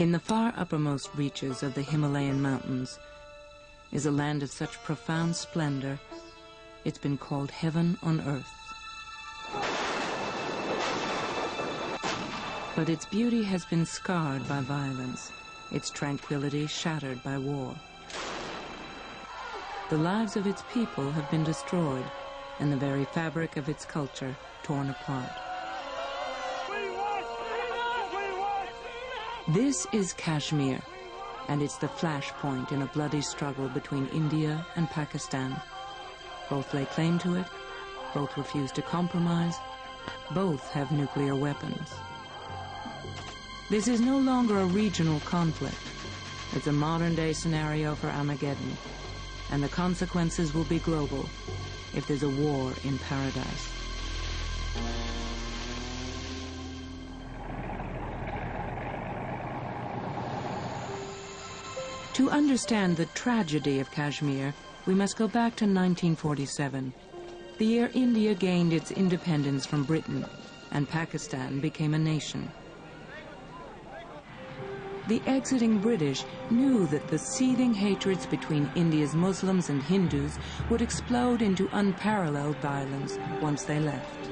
In the far uppermost reaches of the Himalayan mountains is a land of such profound splendor, it's been called heaven on earth. But its beauty has been scarred by violence, its tranquility shattered by war. The lives of its people have been destroyed, and the very fabric of its culture torn apart. This is Kashmir, and it's the flashpoint in a bloody struggle between India and Pakistan. Both lay claim to it, both refuse to compromise, both have nuclear weapons. This is no longer a regional conflict. It's a modern-day scenario for Armageddon, and the consequences will be global if there's a war in paradise. To understand the tragedy of Kashmir, we must go back to 1947, the year India gained its independence from Britain and Pakistan became a nation. The exiting British knew that the seething hatreds between India's Muslims and Hindus would explode into unparalleled violence once they left.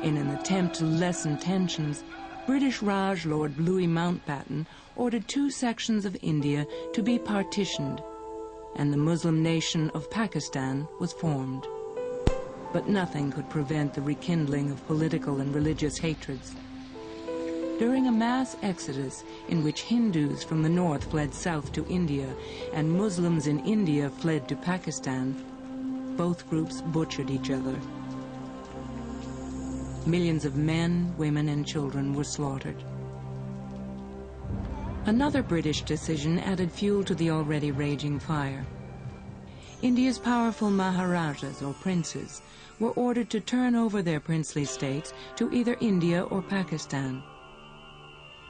In an attempt to lessen tensions, British Raj Lord Louis Mountbatten ordered 2 sections of India to be partitioned, and the Muslim nation of Pakistan was formed. But nothing could prevent the rekindling of political and religious hatreds. During a mass exodus in which Hindus from the north fled south to India and Muslims in India fled to Pakistan, both groups butchered each other. Millions of men, women, and children were slaughtered. Another British decision added fuel to the already raging fire. India's powerful Maharajas, or princes, were ordered to turn over their princely states to either India or Pakistan.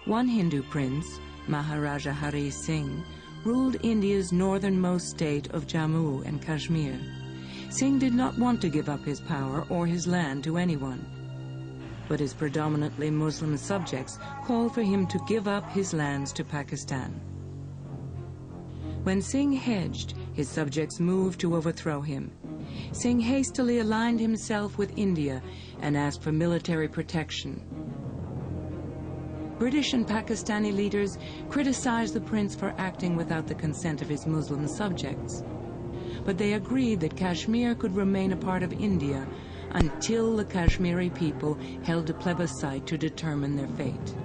One Hindu prince, Maharaja Hari Singh, ruled India's northernmost state of Jammu and Kashmir. Singh did not want to give up his power or his land to anyone, but his predominantly Muslim subjects called for him to give up his lands to Pakistan. When Singh hedged, his subjects moved to overthrow him. Singh hastily aligned himself with India and asked for military protection. British and Pakistani leaders criticized the prince for acting without the consent of his Muslim subjects, but they agreed that Kashmir could remain a part of India until the Kashmiri people held a plebiscite to determine their fate.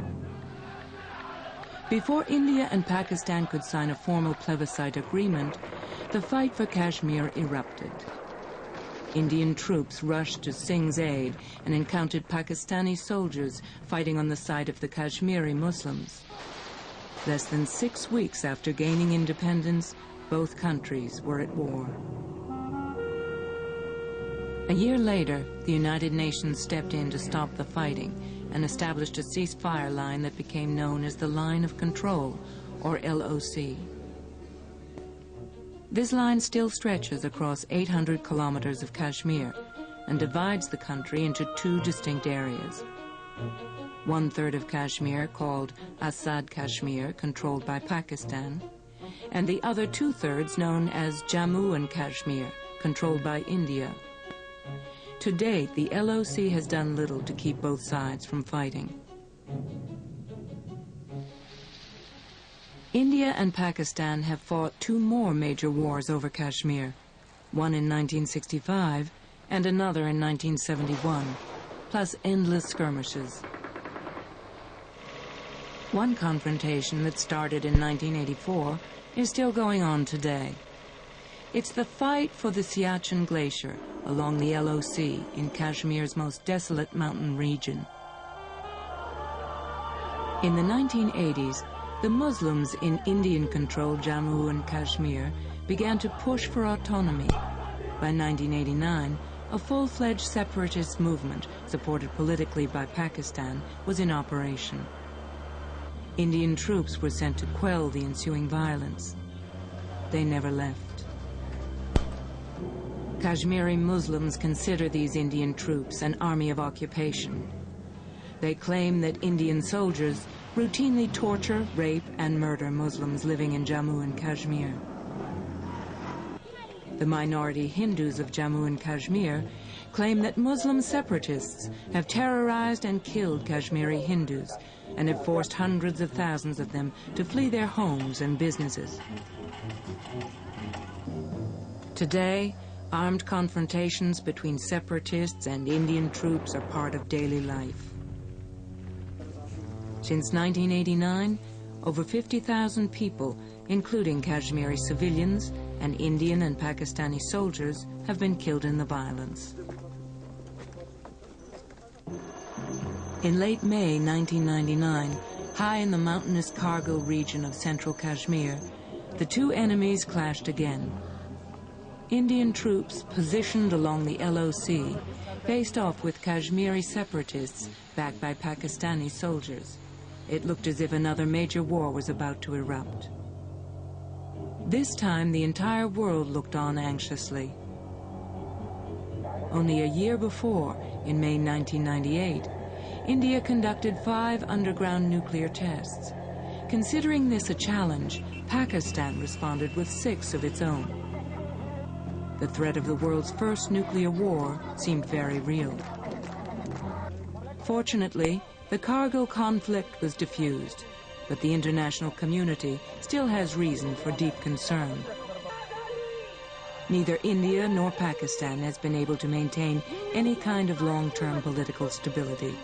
Before India and Pakistan could sign a formal plebiscite agreement, the fight for Kashmir erupted. Indian troops rushed to Singh's aid and encountered Pakistani soldiers fighting on the side of the Kashmiri Muslims. Less than 6 weeks after gaining independence, both countries were at war. A year later, the United Nations stepped in to stop the fighting and established a ceasefire line that became known as the Line of Control, or LOC. This line still stretches across 800 kilometers of Kashmir and divides the country into 2 distinct areas. 1/3 of Kashmir, called Azad Kashmir, controlled by Pakistan, and the other 2/3 known as Jammu and Kashmir, controlled by India. To date, the LOC has done little to keep both sides from fighting. India and Pakistan have fought 2 more major wars over Kashmir, one in 1965 and another in 1971, plus endless skirmishes. One confrontation that started in 1984 is still going on today. It's the fight for the Siachen Glacier along the LOC in Kashmir's most desolate mountain region. In the 1980s, the Muslims in Indian-controlled Jammu and Kashmir began to push for autonomy. By 1989, a full-fledged separatist movement, supported politically by Pakistan, was in operation. Indian troops were sent to quell the ensuing violence. They never left. Kashmiri Muslims consider these Indian troops an army of occupation. They claim that Indian soldiers routinely torture, rape, and murder Muslims living in Jammu and Kashmir. The minority Hindus of Jammu and Kashmir claim that Muslim separatists have terrorized and killed Kashmiri Hindus and have forced hundreds of thousands of them to flee their homes and businesses. Today, armed confrontations between separatists and Indian troops are part of daily life. Since 1989, over 50,000 people, including Kashmiri civilians and Indian and Pakistani soldiers, have been killed in the violence. In late May 1999, high in the mountainous Kargil region of central Kashmir, the two enemies clashed again. Indian troops positioned along the LOC faced off with Kashmiri separatists backed by Pakistani soldiers. It looked as if another major war was about to erupt. This time, the entire world looked on anxiously. Only a year before, in May 1998, India conducted 5 underground nuclear tests. Considering this a challenge, Pakistan responded with 6 of its own. The threat of the world's first nuclear war seemed very real. Fortunately, the Kargil conflict was diffused, but the international community still has reason for deep concern. Neither India nor Pakistan has been able to maintain any kind of long-term political stability.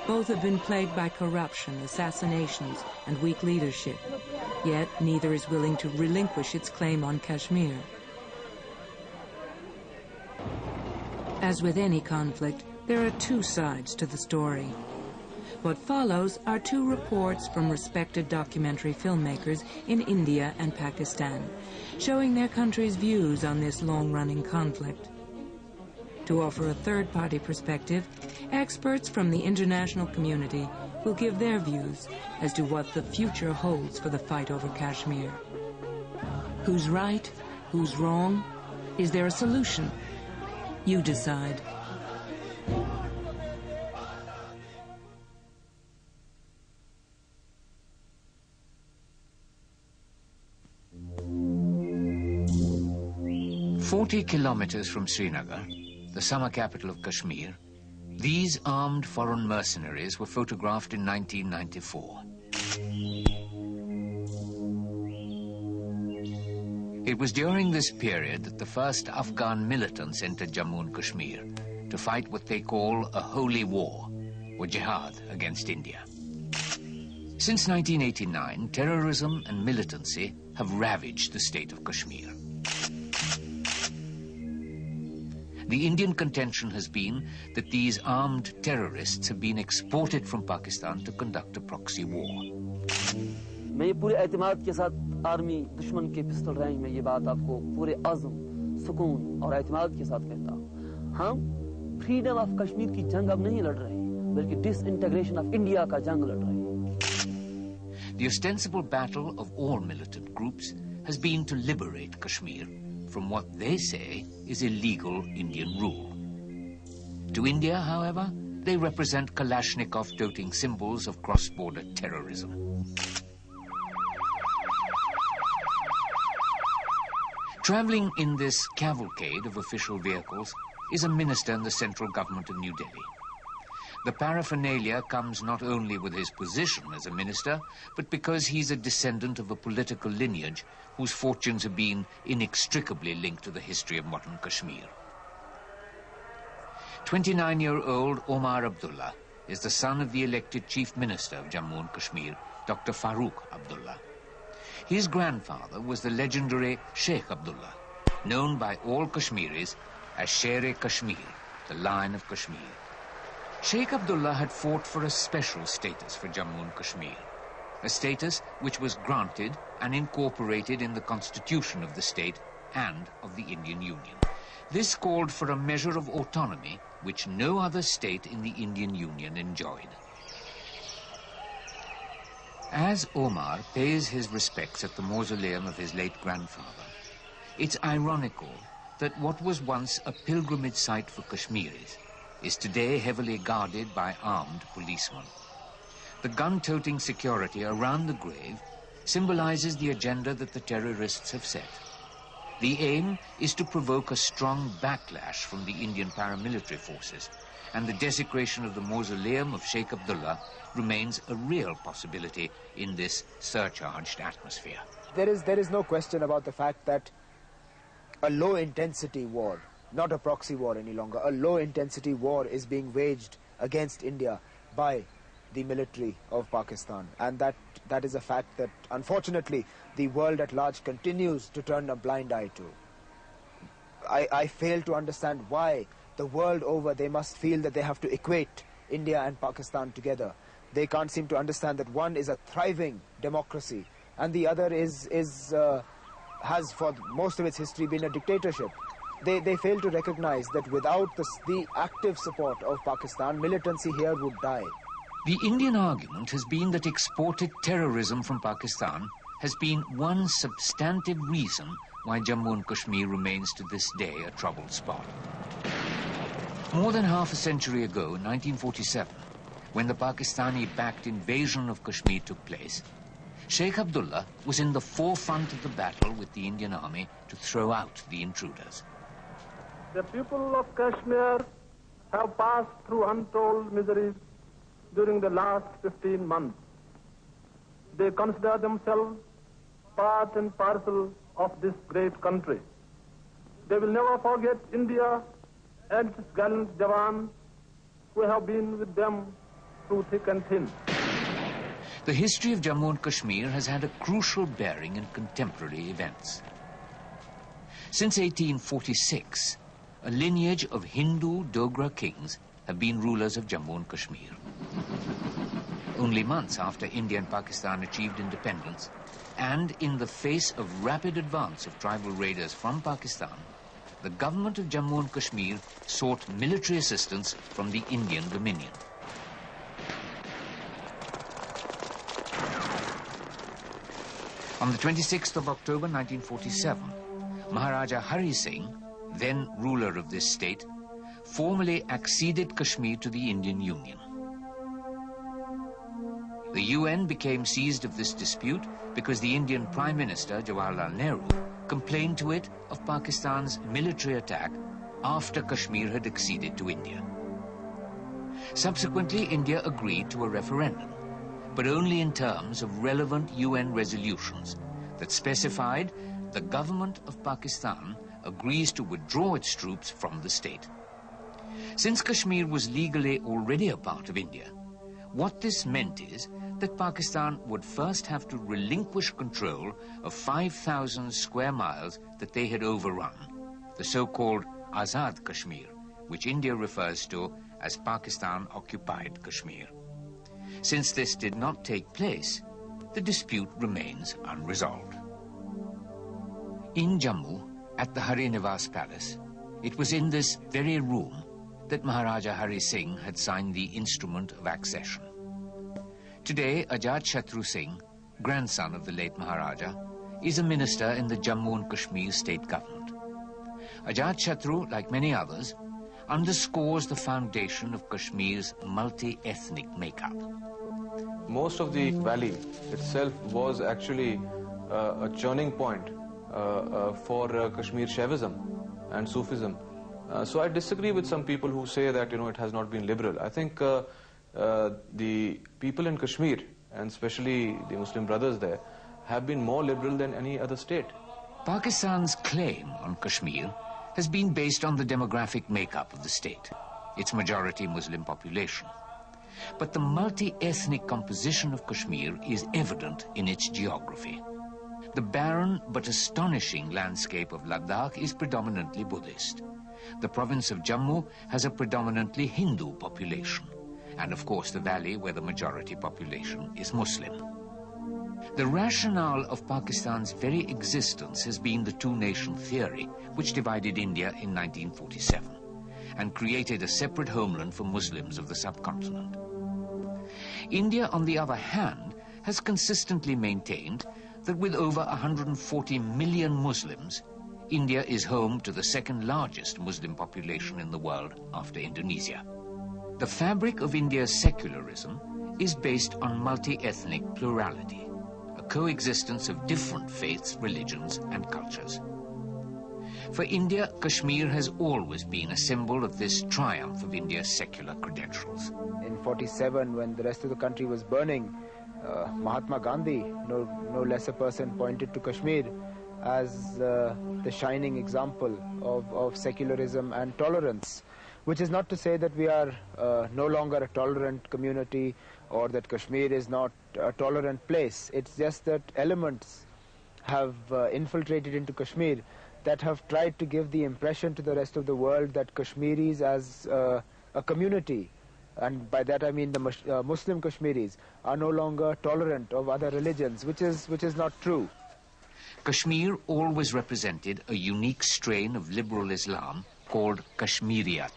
Both have been plagued by corruption, assassinations, and weak leadership. Yet neither is willing to relinquish its claim on Kashmir. As with any conflict, there are 2 sides to the story. What follows are 2 reports from respected documentary filmmakers in India and Pakistan, showing their countries' views on this long-running conflict. To offer a third-party perspective, experts from the international community will give their views as to what the future holds for the fight over Kashmir. Who's right? Who's wrong? Is there a solution? You decide. "40 kilometers from Srinagar, the summer capital of Kashmir, these armed foreign mercenaries were photographed in 1994. It was during this period that the first Afghan militants entered Jammu and Kashmir to fight what they call a holy war, or jihad, against India. Since 1989, terrorism and militancy have ravaged the state of Kashmir. The Indian contention has been that these armed terrorists have been exported from Pakistan to conduct a proxy war. मैं ये पूरे एतमाद के साथ army दुश्मन के pistol range में ये बात आपको पूरे आज़म, सुकून और एतमाद के साथ कहता हूँ। हम फ्रीडम ऑफ कश्मीर की जंग अब नहीं लड़ रहे हैं, बल्कि डिसइंटीग्रेशन ऑफ इंडिया का जंग लड़ रहे हैं। The ostensible battle of all militant groups has been to liberate Kashmir from what they say is illegal Indian rule. To India, however, they represent Kalashnikov-toting symbols of cross-border terrorism. Traveling in this cavalcade of official vehicles is a minister in the central government of New Delhi. The paraphernalia comes not only with his position as a minister, but because he's a descendant of a political lineage whose fortunes have been inextricably linked to the history of modern Kashmir. 29-year-old Omar Abdullah is the son of the elected chief minister of Jammu and Kashmir, Dr. Farooq Abdullah. His grandfather was the legendary Sheikh Abdullah, known by all Kashmiris as Sher-e-Kashmir, the Lion of Kashmir. Sheikh Abdullah had fought for a special status for Jammu and Kashmir, a status which was granted and incorporated in the constitution of the state and of the Indian Union. This called for a measure of autonomy which no other state in the Indian Union enjoyed. As Omar pays his respects at the mausoleum of his late grandfather, it's ironical that what was once a pilgrimage site for Kashmiris is today heavily guarded by armed policemen. The gun-toting security around the grave symbolizes the agenda that the terrorists have set. The aim is to provoke a strong backlash from the Indian paramilitary forces, and the desecration of the mausoleum of Sheikh Abdullah remains a real possibility in this surcharged atmosphere. There is no question about the fact that a low-intensity war, not a proxy war any longer, a low-intensity war is being waged against India by the military of Pakistan, and that is a fact that unfortunately the world at large continues to turn a blind eye to. I fail to understand why the world over they must feel that they have to equate India and Pakistan together. They can't seem to understand that one is a thriving democracy and the other has for most of its history been a dictatorship. They fail to recognize that without the active support of Pakistan, militancy here would die. The Indian argument has been that exported terrorism from Pakistan has been one substantive reason why Jammu and Kashmir remains to this day a troubled spot. More than half a century ago, in 1947, when the Pakistani-backed invasion of Kashmir took place, Sheikh Abdullah was in the forefront of the battle with the Indian army to throw out the intruders. The people of Kashmir have passed through untold miseries during the last 15 months. They consider themselves part and parcel of this great country. They will never forget India and its gallant jawans who have been with them through thick and thin. The history of Jammu and Kashmir has had a crucial bearing in contemporary events. Since 1846, a lineage of Hindu Dogra kings have been rulers of Jammu and Kashmir. Only months after India and Pakistan achieved independence, and in the face of rapid advance of tribal raiders from Pakistan, the government of Jammu and Kashmir sought military assistance from the Indian Dominion. On the 26th of October 1947, Maharaja Hari Singh, then ruler of this state, formally acceded Kashmir to the Indian Union. The UN became seized of this dispute because the Indian Prime Minister, Jawaharlal Nehru, complained to it of Pakistan's military attack after Kashmir had acceded to India. Subsequently, India agreed to a referendum, but only in terms of relevant UN resolutions that specified the government of Pakistan agrees to withdraw its troops from the state. Since Kashmir was legally already a part of India, what this meant is that Pakistan would first have to relinquish control of 5,000 square miles that they had overrun, the so-called Azad Kashmir, which India refers to as Pakistan Occupied Kashmir. Since this did not take place, the dispute remains unresolved. In Jammu, at the Hari Nivas Palace, it was in this very room that Maharaja Hari Singh had signed the instrument of accession. Today, Ajatashatru Singh, grandson of the late Maharaja, is a minister in the Jammu and Kashmir state government. Ajatashatru, like many others, underscores the foundation of Kashmir's multi-ethnic makeup. Most of the valley itself was actually a churning point for Kashmir Shaivism and Sufism. So I disagree with some people who say that, it has not been liberal. I think the people in Kashmir, and especially the Muslim brothers there, have been more liberal than any other state. Pakistan's claim on Kashmir has been based on the demographic makeup of the state, its majority Muslim population. But the multi-ethnic composition of Kashmir is evident in its geography. The barren but astonishing landscape of Ladakh is predominantly Buddhist. The province of Jammu has a predominantly Hindu population, and of course the valley where the majority population is Muslim. The rationale of Pakistan's very existence has been the two-nation theory, which divided India in 1947 and created a separate homeland for Muslims of the subcontinent. India, on the other hand, has consistently maintained that with over 140 million Muslims, India is home to the second largest Muslim population in the world after Indonesia. The fabric of India's secularism is based on multi-ethnic plurality, a coexistence of different faiths, religions, and cultures. For India, Kashmir has always been a symbol of this triumph of India's secular credentials. In 47, when the rest of the country was burning, Mahatma Gandhi, no less a person, pointed to Kashmir as the shining example of secularism and tolerance, which is not to say that we are no longer a tolerant community or that Kashmir is not a tolerant place. It's just that elements have infiltrated into Kashmir that have tried to give the impression to the rest of the world that Kashmiris as a community, and by that I mean the Muslim Kashmiris, are no longer tolerant of other religions, which is not true. Kashmir always represented a unique strain of liberal Islam called Kashmiriyat.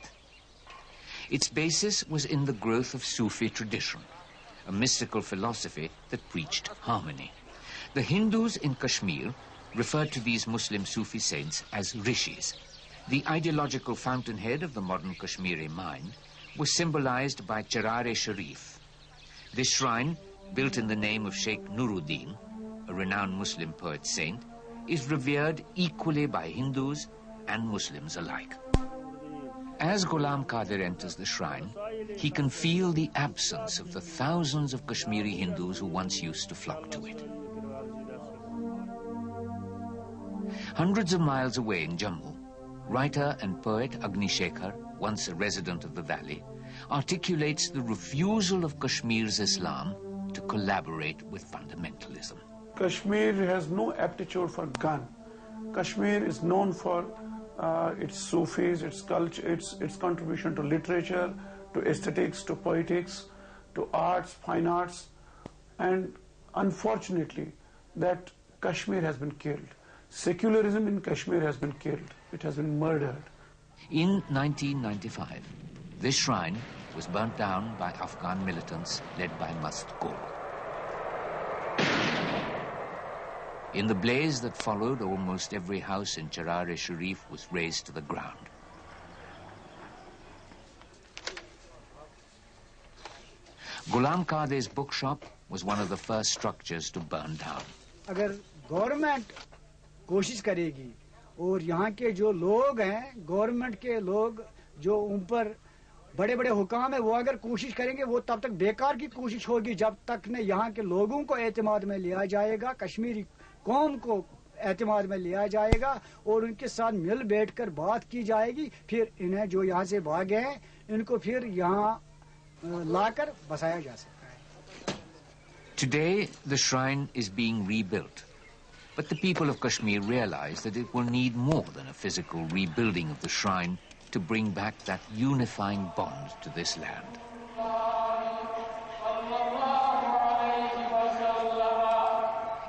Its basis was in the growth of Sufi tradition, a mystical philosophy that preached harmony. The Hindus in Kashmir referred to these Muslim Sufi saints as rishis. The ideological fountainhead of the modern Kashmiri mind was symbolized by Charar-e-Sharif. This shrine, built in the name of Sheikh Nuruddin, a renowned Muslim poet saint, is revered equally by Hindus and Muslims alike. As Ghulam Qadir enters the shrine, he can feel the absence of the thousands of Kashmiri Hindus who once used to flock to it. Hundreds of miles away in Jammu, writer and poet Agni Shekhar, once a resident of the valley, articulates the refusal of Kashmir's Islam to collaborate with fundamentalism. Kashmir has no aptitude for gun. Kashmir is known for its Sufis, its culture, its contribution to literature, to aesthetics, to poetics, to arts, fine arts, and unfortunately that Kashmir has been killed. Secularism in Kashmir has been killed. It has been murdered. In 1995, this shrine was burnt down by Afghan militants led by Mast Gul. In the blaze that followed, almost every house in Charar-e-Sharif was razed to the ground. Ghulam Qadir's bookshop was one of the first structures to burn down. अगर government कोशिश करेगी और यहाँ के जो लोग हैं, government के लोग जो ऊपर बड़े-बड़े हुकाम है, वो अगर कोशिश करेंगे, वो तब तक बेकार की कोशिश होगी जब तक न यहाँ के लोगों को एतमाद में लिया जाएगा, कश्मीरी कौम को एतमाद में लिया जाएगा और उनके साथ मिल बैठकर बात की जाएगी, फिर इन्हें जो यहाँ से भागे हैं, इनको फिर यहाँ लाकर बसाया जा सकता है. Today, the shrine is being rebuilt. But the people of Kashmir realize that it will need more than a physical rebuilding of the shrine to bring back that unifying bond to this land.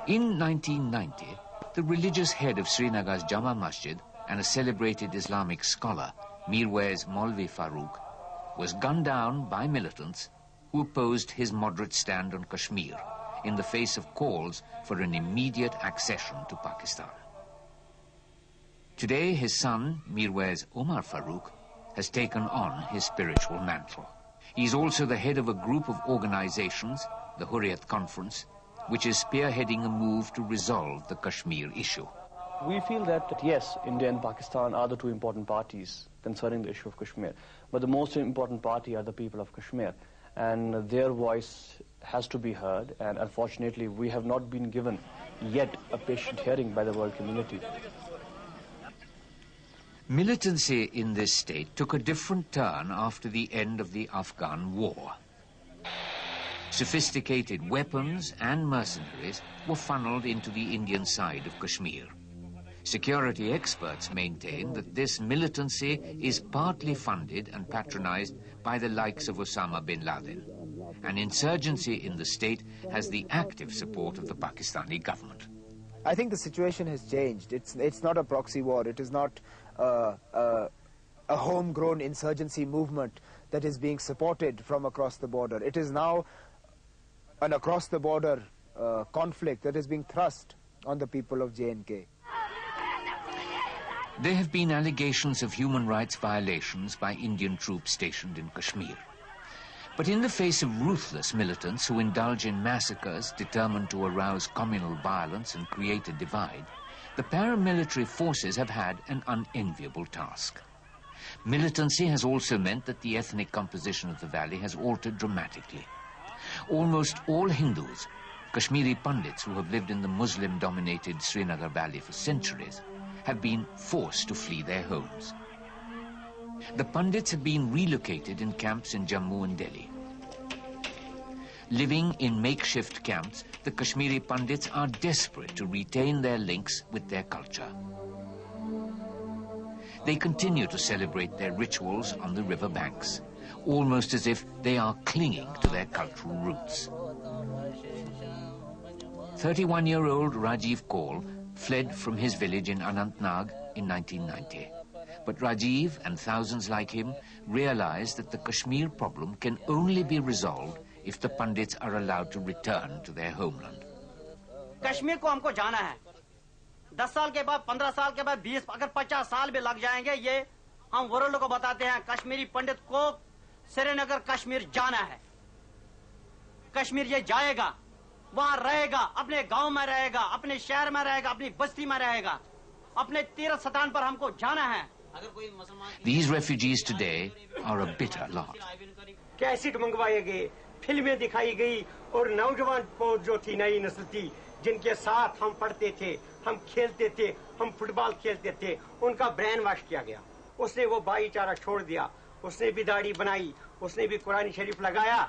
In 1990, the religious head of Srinagar's Jama Masjid and a celebrated Islamic scholar, Mirwais Maulvi Farooq, was gunned down by militants who opposed his moderate stand on Kashmir in the face of calls for an immediate accession to Pakistan. Today, his son, Mirwais Omar Farooq, has taken on his spiritual mantle. He's also the head of a group of organizations, the Hurriyat Conference, which is spearheading a move to resolve the Kashmir issue. We feel that yes, India and Pakistan are the two important parties concerning the issue of Kashmir, but the most important party are the people of Kashmir, and their voice has to be heard, and unfortunately we have not been given yet a patient hearing by the world community. Militancy in this state took a different turn after the end of the Afghan war. Sophisticated weapons and mercenaries were funneled into the Indian side of Kashmir. Security experts maintain that this militancy is partly funded and patronized by the likes of Osama bin Laden. An insurgency in the state has the active support of the Pakistani government. I think the situation has changed. It's not a proxy war. It is not a homegrown insurgency movement that is being supported from across the border. It is now an across-the-border conflict that is being thrust on the people of J&K. There have been allegations of human rights violations by Indian troops stationed in Kashmir. But in the face of ruthless militants who indulge in massacres determined to arouse communal violence and create a divide, the paramilitary forces have had an unenviable task. Militancy has also meant that the ethnic composition of the valley has altered dramatically. Almost all Hindus, Kashmiri Pandits who have lived in the Muslim-dominated Srinagar Valley for centuries, have been forced to flee their homes. The Pandits have been relocated in camps in Jammu and Delhi. Living in makeshift camps, the Kashmiri Pandits are desperate to retain their links with their culture. They continue to celebrate their rituals on the river banks, almost as if they are clinging to their cultural roots. 31-year-old Rajiv Kaul fled from his village in Anantnag in 1990. But Rajiv and thousands like him realize that the Kashmir problem can only be resolved if the Pandits are allowed to return to their homeland. Kashmir को हमको जाना है 10 साल के बाद 15 साल के बाद 20 अगर 50 साल भी लग जाएंगे ये हम वर्ल्ड को बताते हैं कश्मीरी पंडित को श्रीनगर कश्मीर जाना है कश्मीर ये जाएगा वहां रहेगा अपने गांव में रहेगा अपने शहर में रहेगा अपनी बस्ती में रहेगा अपने तीर्थ स्थान पर हमको जाना है These refugees today are a bitter lot. Cassette मंगवाए गए फिल्में दिखाई गई और नौजवान पौध जो थी नई नस्ल थी जिनके साथ हम पढ़ते थे हम खेलते थे हम फुटबॉल खेलते थे उनका ब्रेन वॉश किया गया उसने वो भाईचारा छोड़ दिया उसने भी दाढ़ी बनाई उसने भी कुरान शरीफ लगाया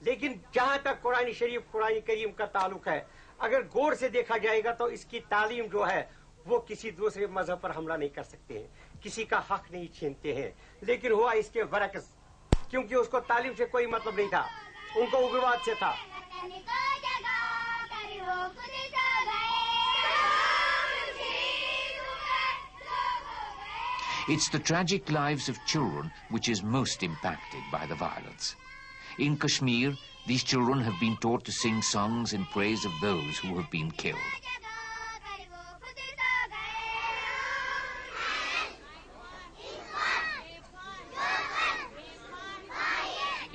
लेकिन जहां तक कुरान शरीफ कुरान करीम का ताल्लुक है अगर गौर से देखा जाएगा तो इसकी तालीम जो है वो किसी दूसरे मजहब पर हमला नहीं कर सकते हैं किसी का हक नहीं छीनते हैं लेकिन हुआ इसके बरक्स क्योंकि उसको तालीम से कोई मतलब नहीं था उनको उग्रवाद से था It's the tragic lives of children which is most impacted by the violence. In Kashmir, these children have been taught to sing songs in praise of those who have been killed.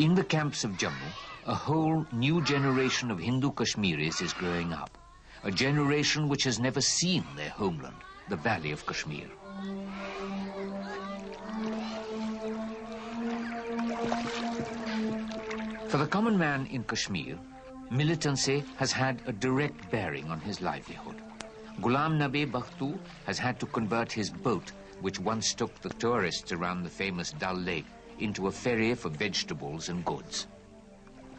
In the camps of Jammu, a whole new generation of Hindu Kashmiris is growing up, a generation which has never seen their homeland, the Valley of Kashmir. For the common man in Kashmir, militancy has had a direct bearing on his livelihood. Ghulam Nabi Bakhtu has had to convert his boat, which once took the tourists around the famous Dal Lake, into a ferry for vegetables and goods.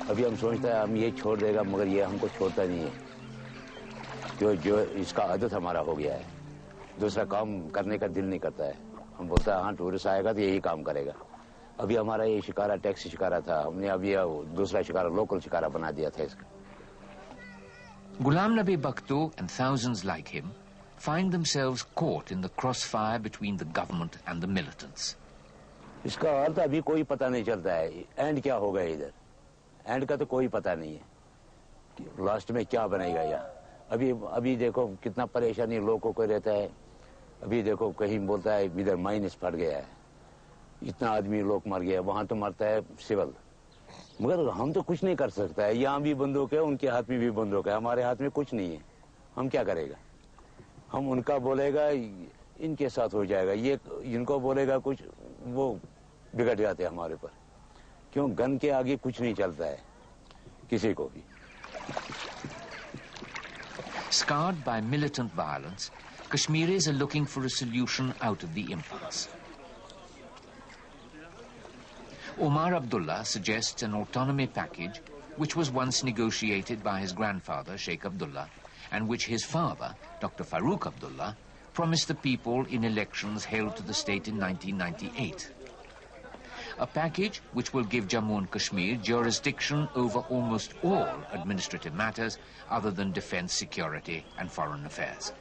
अभी हम सोचते हैं हम ये छोड़ देगा मगर ये हमको छोड़ता नहीं है जो इसका आदत हमारा हो गया है दूसरा काम करने का दिल नहीं करता है हम बोलते हैं हाँ टूरिस्ट आएगा तो यही काम करेगा अभी हमारा ये शिकारा टैक्सी शिकारा था हमने अभी दूसरा शिकारा लोकल शिकारा बना दिया था इसका Ghulam Nabi Bakhtu and thousands like him find themselves caught in the crossfire between the government and the militants. इसका अर्थ अभी कोई पता नहीं चलता है एंड क्या होगा इधर एंड का तो कोई पता नहीं है लास्ट में क्या बनेगा यहाँ अभी देखो कितना परेशानी लोगों को रहता है अभी देखो कहीं बोलता है इधर माइनस फट गया है इतना आदमी लोग मर गया वहां तो मरता है सिविल मगर हम तो कुछ नहीं कर सकता है यहाँ भी बंदूक है उनके हाथ में भी बंदूक है हमारे हाथ में कुछ नहीं है हम क्या करेगा हम उनका बोलेगा इनके साथ हो जाएगा ये इनको बोलेगा कुछ वो बिगड़ जाते हैं हमारे पर क्यों गन के आगे कुछ नहीं चलता है किसी को भी Scarred by militant violence, Kashmiris are looking for a solution out of the impasse. Omar Abdullah suggests an autonomy package which was once negotiated by his grandfather, Sheikh Abdullah, and which his father, Dr. Farooq Abdullah, promised the people in elections held to the state in 1998. A package which will give Jammu and Kashmir jurisdiction over almost all administrative matters other than defense, security and foreign affairs.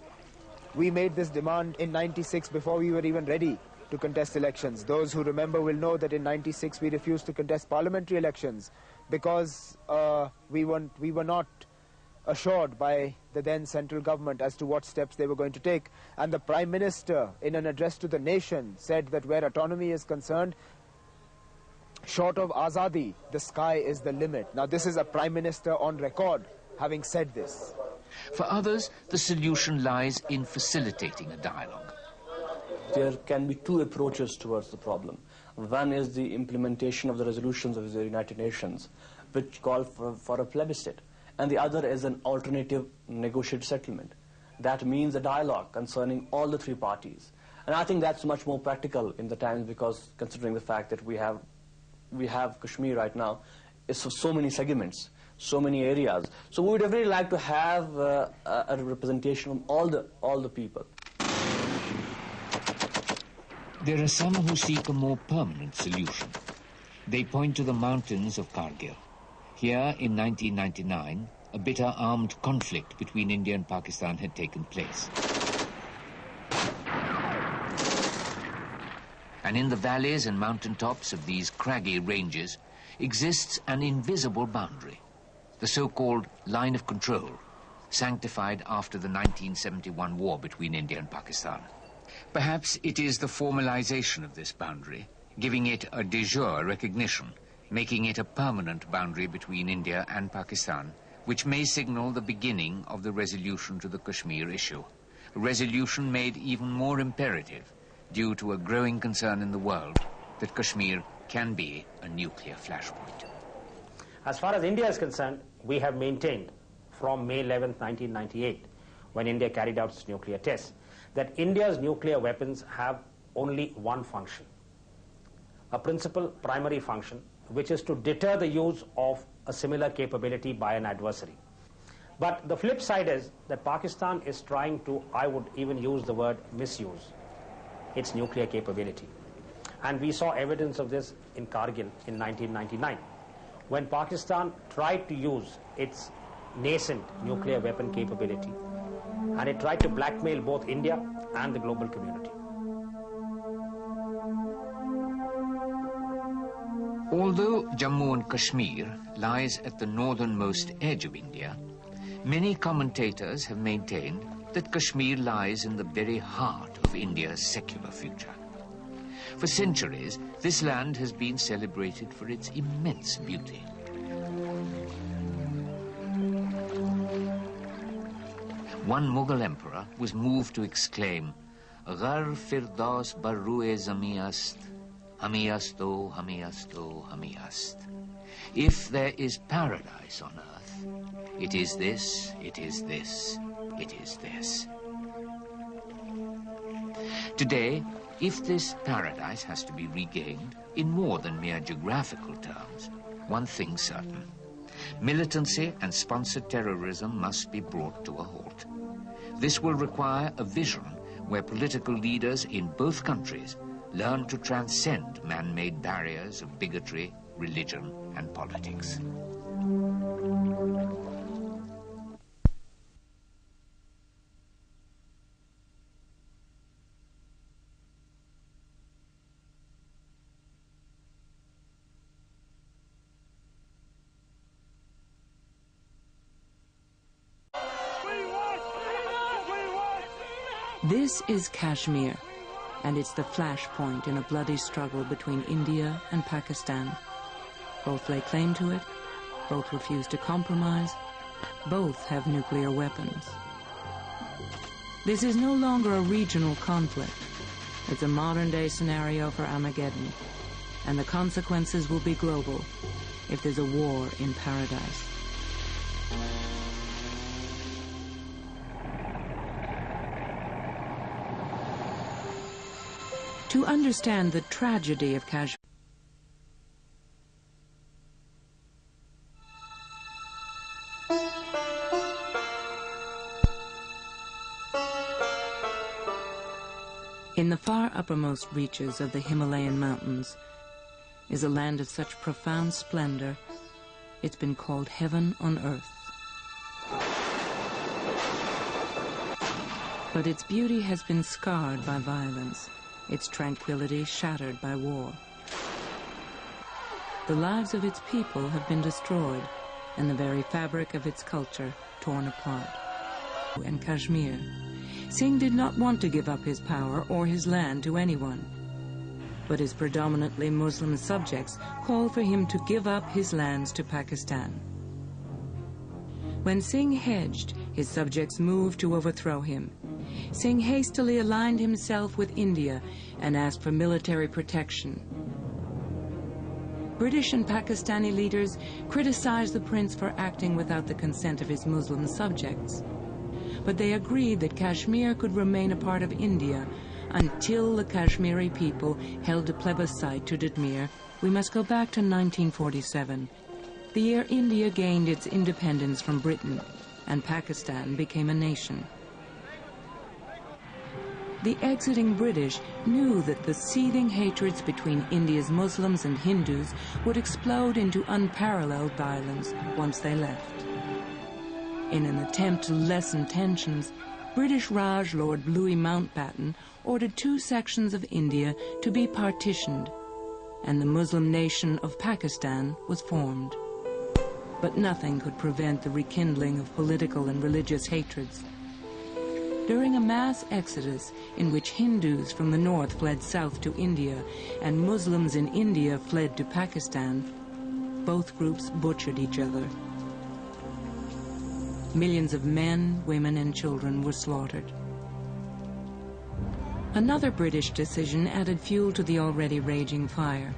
We made this demand in 96 before we were even ready to contest elections. Those who remember will know that in 96 we refused to contest parliamentary elections because we were not assured by the then central government as to what steps they were going to take. And the Prime Minister, in an address to the nation, said that where autonomy is concerned, Short of Azadi, the sky is the limit. Now this is a Prime Minister on record having said this. For others, the solution lies in facilitating a dialogue. There can be two approaches towards the problem. One is the implementation of the resolutions of the United Nations, which call for a plebiscite, and the other is an alternative negotiated settlement. That means a dialogue concerning all the three parties. And I think that's much more practical in the times, because considering the fact that we have Kashmir right now, it's so many segments, so many areas. So we would really like to have a representation of all the people. There are some who seek a more permanent solution. They point to the mountains of Kargil. Here, in 1999, a bitter armed conflict between India and Pakistan had taken place. And in the valleys and mountaintops of these craggy ranges exists an invisible boundary, the so-called line of control, sanctified after the 1971 war between India and Pakistan. Perhaps it is the formalization of this boundary, giving it a de jure recognition, making it a permanent boundary between India and Pakistan, which may signal the beginning of the resolution to the Kashmir issue, a resolution made even more imperative due to a growing concern in the world that Kashmir can be a nuclear flashpoint. As far as India is concerned, we have maintained from May 11, 1998, when India carried out its nuclear tests, that India's nuclear weapons have only one function, a principal primary function, which is to deter the use of a similar capability by an adversary. But the flip side is that Pakistan is trying to, I would even use the word misuse, its nuclear capability. And we saw evidence of this in Kargil in 1999, when Pakistan tried to use its nascent nuclear weapon capability, and it tried to blackmail both India and the global community. Although Jammu and Kashmir lies at the northernmost edge of India, many commentators have maintained that Kashmir lies in the very heart of India's secular future. For centuries, this land has been celebrated for its immense beauty. One Mughal emperor was moved to exclaim, "Ghar firdaus bar ruye zami ast, hami asto, hami asto, hami ast." If there is paradise on earth, it is this, it is this, it is this. Today, if this paradise has to be regained in more than mere geographical terms, one thing's certain. Militancy and sponsored terrorism must be brought to a halt. This will require a vision where political leaders in both countries learn to transcend man-made barriers of bigotry, religion, and politics. This is Kashmir, and it's the flashpoint in a bloody struggle between India and Pakistan. Both lay claim to it, both refuse to compromise, both have nuclear weapons. This is no longer a regional conflict. It's a modern-day scenario for Armageddon, and the consequences will be global if there's a war in paradise. To understand the tragedy of Kashmir, in the far uppermost reaches of the Himalayan mountains is a land of such profound splendor, it's been called heaven on earth. But its beauty has been scarred by violence, its tranquility shattered by war. The lives of its people have been destroyed, and the very fabric of its culture torn apart. And Kashmir, Singh did not want to give up his power or his land to anyone. but his predominantly Muslim subjects called for him to give up his lands to Pakistan. When Singh hedged, his subjects moved to overthrow him. Singh hastily aligned himself with India and asked for military protection. British and Pakistani leaders criticized the prince for acting without the consent of his Muslim subjects. But they agreed that Kashmir could remain a part of India until the Kashmiri people held a plebiscite to Dadmir. We must go back to 1947, the year India gained its independence from Britain and Pakistan became a nation. The exiting British knew that the seething hatreds between India's Muslims and Hindus would explode into unparalleled violence once they left. In an attempt to lessen tensions, British Raj Lord Louis Mountbatten ordered 2 sections of India to be partitioned, and the Muslim nation of Pakistan was formed. But nothing could prevent the rekindling of political and religious hatreds. During a mass exodus in which Hindus from the north fled south to India and Muslims in India fled to Pakistan, both groups butchered each other. Millions of men, women, and children were slaughtered. Another British decision added fuel to the already raging fire.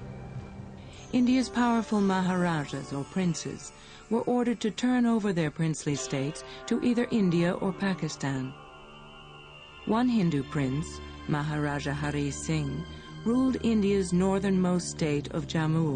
India's powerful Maharajas, or princes, were ordered to turn over their princely states to either India or Pakistan. One Hindu prince, Maharaja Hari Singh, ruled India's northernmost state of Jammu.